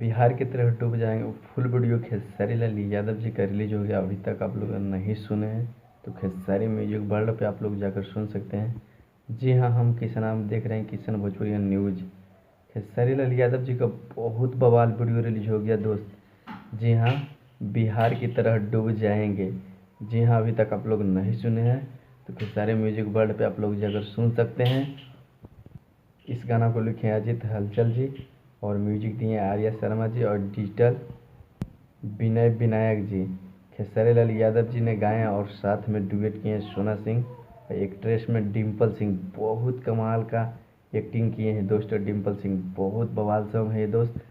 बिहार की तरह डूब जाएंगे। फुल वीडियो खेसारी लाल यादव जी का रिलीज हो गया, अभी तक आप लोग नहीं सुने हैं तो खेसारी म्यूजिक वर्ल्ड पे आप लोग जाकर सुन सकते हैं। जी हाँ, हम किसान आप देख रहे हैं किसान भोजपुरी न्यूज। खेसारी लाल यादव जी का बहुत बवाल वीडियो रिलीज हो गया दोस्त। जी हाँ, बिहार की तरह डूब जाएंगे। जी हाँ, अभी तक आप लोग नहीं सुने हैं तो खेसारी म्यूजिक वर्ल्ड पे आप लोग जाकर सुन सकते हैं। इस गाना को लिखे अजित हलचल जी और म्यूजिक दिए आर्या शर्मा जी और डिजिटल विनय विनायक जी। खेसारी लाल यादव जी ने गाए और साथ में डुएट किए सोना सिंह और एक्ट्रेस में डिम्पल सिंह। बहुत कमाल का एक्टिंग किए हैं दोस्तों डिम्पल सिंह। बहुत बवाल सॉन्ग है ये दोस्त।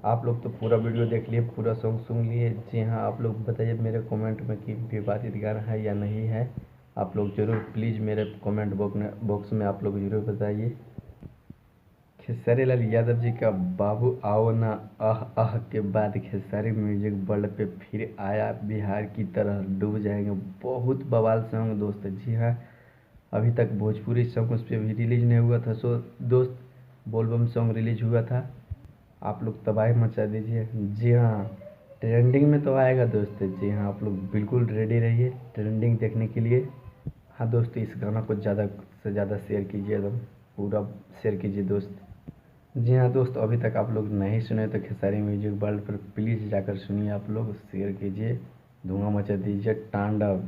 आप लोग तो पूरा वीडियो देख लिए, पूरा सॉन्ग सुन लिए। जी हाँ, आप लोग बताइए मेरे कमेंट में कि विवादित गाना है या नहीं है। आप लोग ज़रूर प्लीज़ मेरे कमेंट बॉक्स में आप लोग ज़रूर बताइए। खेसारी लाल यादव जी का बाबू आओ ना आह के बाद खेसारी म्यूजिक वर्ल्ड पे फिर आया बिहार की तरह डूब जाएंगे। बहुत बवाल सॉन्ग दोस्त। जी हाँ, अभी तक भोजपुरी सॉन्ग उस पर भी रिलीज नहीं हुआ था। सो दोस्त, बोलबम सॉन्ग रिलीज हुआ था, आप लोग तबाही मचा दीजिए। जी हाँ, ट्रेंडिंग में तो आएगा दोस्त। जी हाँ, आप लोग बिल्कुल रेडी रहिए ट्रेंडिंग देखने के लिए। हाँ दोस्तों, इस गाना को ज़्यादा से ज़्यादा शेयर कीजिए, एकदम पूरा शेयर कीजिए दोस्त। जी हाँ दोस्त, अभी तक आप लोग नहीं सुने तो खेसारी म्यूजिक वर्ल्ड पर प्लीज़ जाकर सुनिए। आप लोग शेयर कीजिए, धुआं मचा दीजिए तांडव।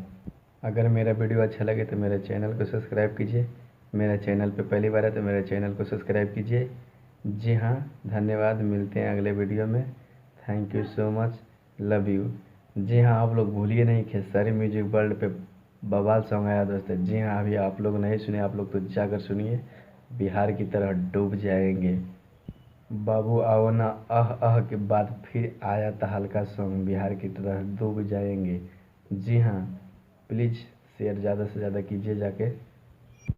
अगर मेरा वीडियो अच्छा लगे तो मेरे चैनल को सब्सक्राइब कीजिए। मेरे चैनल पे पहली बार है तो मेरे चैनल को सब्सक्राइब कीजिए। जी हाँ, धन्यवाद, मिलते हैं अगले वीडियो में। Thank you so much, love you. जी हाँ, आप लोग भूलिए नहीं, खेसारी म्यूजिक वर्ल्ड पे बवाल सॉन्ग आया दोस्तों। जी हाँ, अभी आप लोग नहीं सुने, आप लोग तो जाकर सुनिए। बिहार की तरह डूब जाएंगे। बाबू आओ ना आह के बाद फिर आया था हल्का सॉन्ग, बिहार की तरह डूब जाएंगे। जी हाँ, प्लीज़ शेयर ज़्यादा से ज़्यादा कीजिए जाके।